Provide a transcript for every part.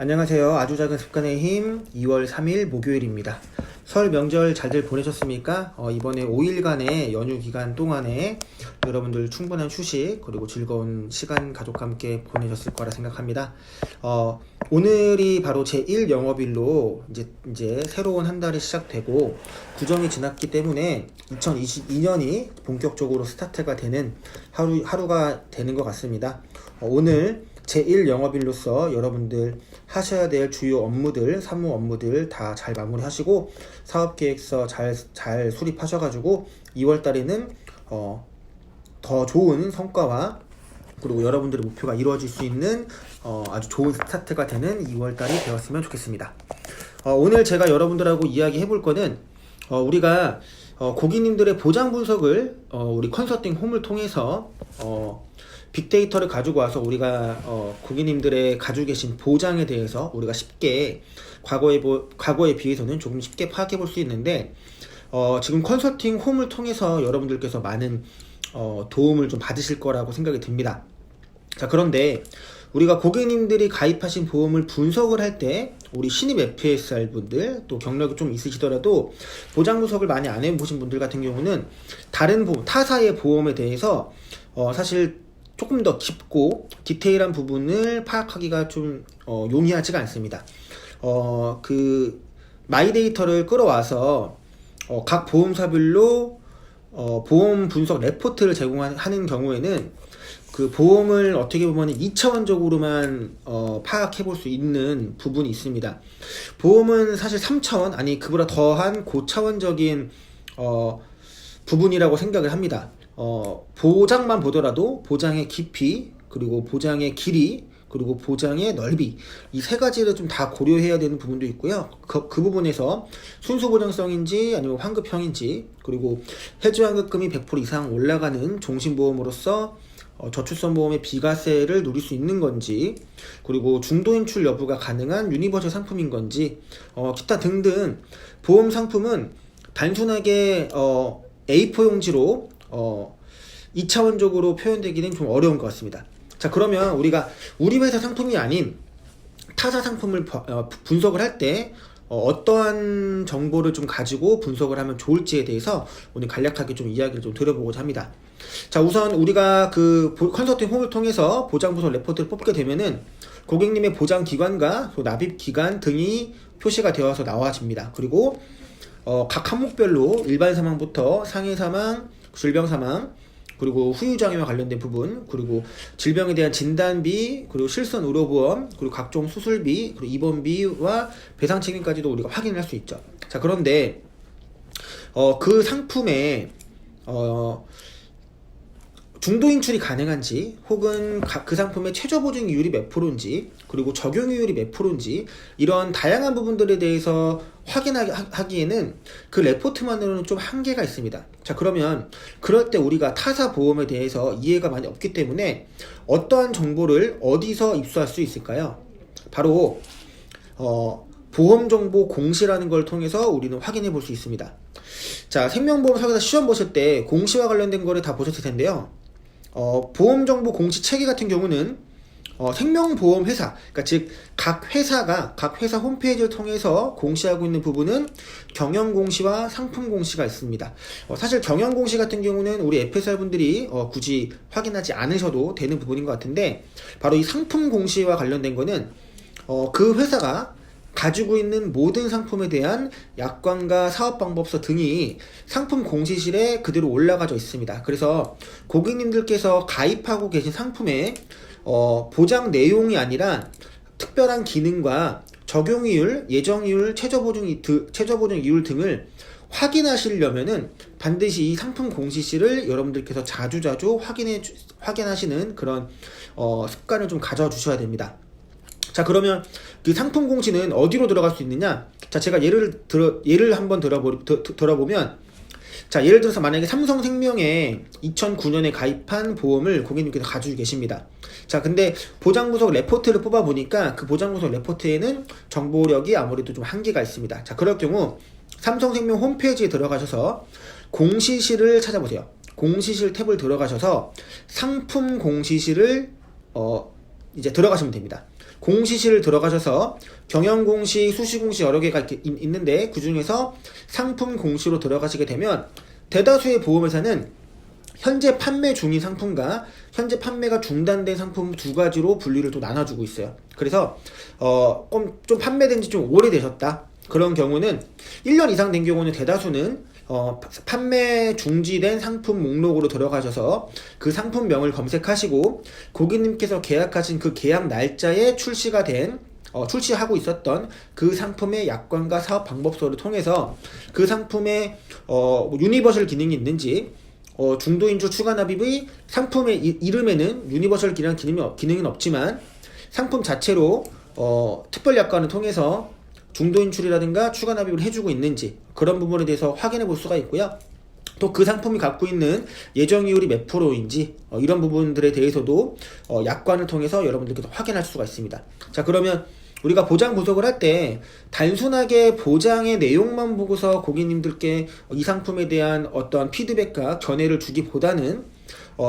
안녕하세요. 아주 작은 습관의 힘 2월 3일 목요일입니다. 설 명절 잘들 보내셨습니까? 이번에 5일간의 연휴 기간 동안에 여러분들 충분한 휴식 그리고 즐거운 시간 가족과 함께 보내셨을 거라 생각합니다. 오늘이 바로 제1 영업일로 이제 새로운 한 달이 시작되고 구정이 지났기 때문에 2022년이 본격적으로 스타트가 되는 하루가 되는 것 같습니다. 오늘 제1 영업일로서 여러분들 하셔야 될 주요 업무들, 사무 업무들 다 잘 마무리하시고 사업계획서 잘 수립하셔가지고 2월달에는 더 좋은 성과와 그리고 여러분들의 목표가 이루어질 수 있는 아주 좋은 스타트가 되는 2월달이 되었으면 좋겠습니다. 오늘 제가 여러분들하고 이야기 해볼 거는 우리가 고객님들의 보장 분석을 우리 컨설팅 홈을 통해서 빅데이터를 가지고 와서 우리가 고객님들의 가지고 계신 보장에 대해서 우리가 쉽게 과거에 비해서는 조금 쉽게 파악해 볼 수 있는데 지금 컨설팅 홈을 통해서 여러분들께서 많은 도움을 좀 받으실 거라고 생각이 듭니다. 자, 그런데 우리가 고객님들이 가입하신 보험을 분석을 할 때 우리 신입 FSR 분들 또 경력이 좀 있으시더라도 보장 분석을 많이 안 해보신 분들 같은 경우는 다른 보험, 타사의 보험에 대해서 사실 조금 더 깊고 디테일한 부분을 파악하기가 좀 용이하지가 않습니다. 그 마이데이터를 끌어와서 각 보험사별로 보험 분석 레포트를 제공하는 경우에는 그 보험을 어떻게 보면 2차원적으로만 파악해 볼 수 있는 부분이 있습니다. 보험은 사실 3차원 아니 그보다 더한 고차원적인 부분이라고 생각을 합니다. 보장만 보더라도 보장의 깊이 그리고 보장의 길이 그리고 보장의 넓이 이 세 가지를 좀 다 고려해야 되는 부분도 있고요. 그 부분에서 순수 보장성인지 아니면 환급형인지 그리고 해지 환급금이 100% 이상 올라가는 종신보험으로서 저출산 보험의 비과세를 누릴 수 있는 건지 그리고 중도 인출 여부가 가능한 유니버설 상품인 건지 기타 등등 보험 상품은 단순하게 A4 용지로 2차원적으로 표현되기는 좀 어려운 것 같습니다. 자, 그러면 우리가 우리 회사 상품이 아닌 타사 상품을 분석을 할 때 어떠한 정보를 좀 가지고 분석을 하면 좋을지에 대해서 오늘 간략하게 좀 이야기를 좀 드려보고자 합니다. 자, 우선 우리가 그 컨설팅 홈을 통해서 보장 분석 레포트를 뽑게 되면은 고객님의 보장 기간과 납입 기간 등이 표시가 되어서 나와집니다. 그리고 각 항목별로 일반 사망부터 상해 사망, 질병 사망, 그리고 후유장애와 관련된 부분, 그리고 질병에 대한 진단비, 그리고 실손 의료보험, 그리고 각종 수술비, 그리고 입원비와 배상 책임까지도 우리가 확인을 할 수 있죠. 자, 그런데 그 상품에 중도 인출이 가능한지 혹은 그 상품의 최저 보증 이율이 몇 프로인지 그리고 적용 이율이 몇 프로인지 이런 다양한 부분들에 대해서 확인하기에는 그 레포트만으로는 좀 한계가 있습니다. 자, 그러면 그럴 때 우리가 타사 보험에 대해서 이해가 많이 없기 때문에 어떠한 정보를 어디서 입수할 수 있을까요? 바로 보험정보 공시라는 걸 통해서 우리는 확인해 볼 수 있습니다. 자, 생명보험 설계사 시험 보실 때 공시와 관련된 거를 다 보셨을 텐데요. 보험정보 공시 체계 같은 경우는 생명보험 회사, 그러니까 즉 각 회사 홈페이지를 통해서 공시하고 있는 부분은 경영공시와 상품공시가 있습니다. 사실 경영공시 같은 경우는 우리 FSR 분들이 굳이 확인하지 않으셔도 되는 부분인 것 같은데 바로 이 상품공시와 관련된 거는 그 회사가 가지고 있는 모든 상품에 대한 약관과 사업방법서 등이 상품 공시실에 그대로 올라가져 있습니다. 그래서 고객님들께서 가입하고 계신 상품의 보장 내용이 아니라 특별한 기능과 적용이율, 예정이율, 최저보증 이율 등을 확인하시려면은 반드시 이 상품 공시실을 여러분들께서 자주자주 확인하시는 그런 습관을 좀 가져주셔야 됩니다. 자, 그러면 그 상품 공시는 어디로 들어갈 수 있느냐? 자, 제가 예를 한번 들어보면, 자, 예를 들어서 만약에 삼성생명에 2009년에 가입한 보험을 고객님께서 가지고 계십니다. 자, 근데 보장분석 레포트를 뽑아보니까 그 보장분석 레포트에는 정보력이 아무래도 좀 한계가 있습니다. 자, 그럴 경우 삼성생명 홈페이지에 들어가셔서 공시실을 찾아보세요. 공시실 탭을 들어가셔서 상품 공시실을 이제 들어가시면 됩니다. 공시시를 들어가셔서 경영공시, 수시공시 여러 개가 있는데 그 중에서 상품 공시로 들어가시게 되면 대다수의 보험회사는 현재 판매 중인 상품과 현재 판매가 중단된 상품 두 가지로 분류를 또 나눠주고 있어요. 그래서 좀 판매된 지 좀 오래되셨다. 그런 경우는 1년 이상 된 경우는 대다수는 판매 중지된 상품 목록으로 들어가셔서 그 상품명을 검색하시고 고객님께서 계약하신 그 계약 날짜에 출시하고 있었던 그 상품의 약관과 사업 방법서를 통해서 그 상품에 유니버설 기능이 있는지, 중도인출 추가 납입의 상품의 이름에는 유니버설 기능은 없지만 상품 자체로 특별 약관을 통해서 중도인출이라든가 추가 납입을 해주고 있는지 그런 부분에 대해서 확인해 볼 수가 있고요. 또 그 상품이 갖고 있는 예정이율이 몇 프로인지 이런 부분들에 대해서도 약관을 통해서 여러분들께서 확인할 수가 있습니다. 자, 그러면 우리가 보장 분석을 할 때 단순하게 보장의 내용만 보고서 고객님들께 이 상품에 대한 어떤 피드백과 견해를 주기보다는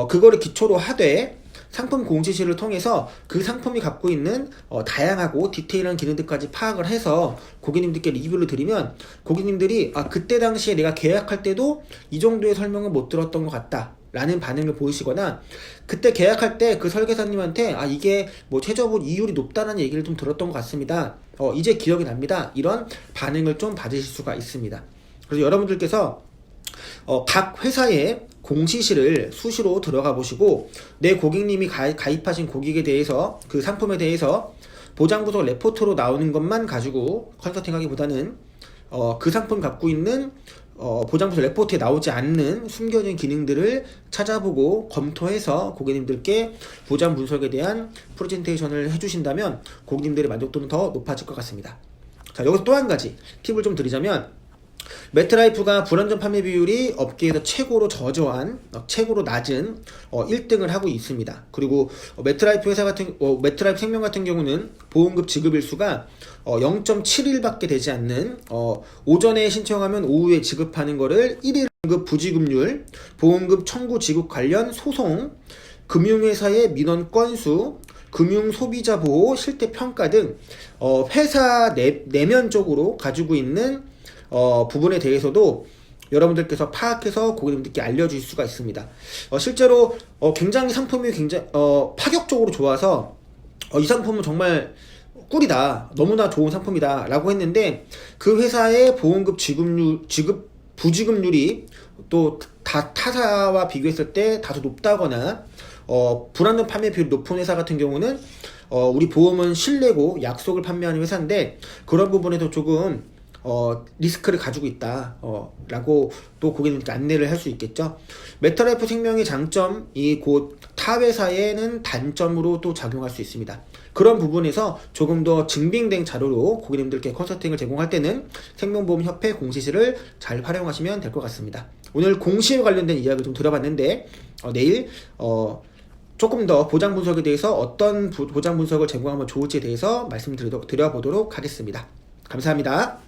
그거를 기초로 하되 상품 공시시를 통해서 그 상품이 갖고 있는 다양하고 디테일한 기능들까지 파악을 해서 고객님들께 리뷰를 드리면 고객님들이 그때 당시에 내가 계약할 때도 이 정도의 설명을 못 들었던 것 같다 라는 반응을 보이시거나, 그때 계약할 때 그 설계사님한테 이게 뭐 최저보험 이율이 높다는 얘기를 좀 들었던 것 같습니다, 이제 기억이 납니다, 이런 반응을 좀 받으실 수가 있습니다. 그래서 여러분들께서 각 회사의 공시시를 수시로 들어가 보시고 내 고객님이 가입하신 고객에 대해서 그 상품에 대해서 보장분석 레포트로 나오는 것만 가지고 컨설팅하기보다는 그 상품 갖고 있는 보장분석 레포트에 나오지 않는 숨겨진 기능들을 찾아보고 검토해서 고객님들께 보장 분석에 대한 프레젠테이션을 해주신다면 고객님들의 만족도는 더 높아질 것 같습니다. 자, 여기서 또 한 가지 팁을 좀 드리자면, 매트라이프가 불안전 판매 비율이 업계에서 최고로 낮은 1등을 하고 있습니다. 그리고 매트라이프 생명 같은 경우는 보험급 지급일수가 0.7일밖에 되지 않는, 오전에 신청하면 오후에 지급하는 거를 1일 보험급 부지급률, 보험급 청구 지급 관련 소송, 금융회사의 민원 건수, 금융 소비자 보호, 실태 평가 등 회사 내면적으로 가지고 있는 부분에 대해서도 여러분들께서 파악해서 고객님들께 알려주실 수가 있습니다. 실제로 굉장히 상품이 굉장히 파격적으로 좋아서 이 상품은 정말 꿀이다, 너무나 좋은 상품이다 라고 했는데 그 회사의 보험급 부지급률이 또 타사와 비교했을 때 다소 높다거나 불안전 판매 비율이 높은 회사 같은 경우는 우리 보험은 신뢰고 약속을 판매하는 회사인데 그런 부분에서 조금 리스크를 가지고 있다 라고 또 고객님께 안내를 할 수 있겠죠. 메타라이프 생명의 장점이 곧 타 회사에는 단점으로 또 작용할 수 있습니다. 그런 부분에서 조금 더 증빙된 자료로 고객님들께 컨설팅을 제공할 때는 생명보험협회 공시시를 잘 활용하시면 될 것 같습니다. 오늘 공시에 관련된 이야기를 좀 들어봤는데 내일 조금 더 보장 분석에 대해서 어떤 보장 분석을 제공하면 좋을지에 대해서 말씀드려보도록 하겠습니다. 감사합니다.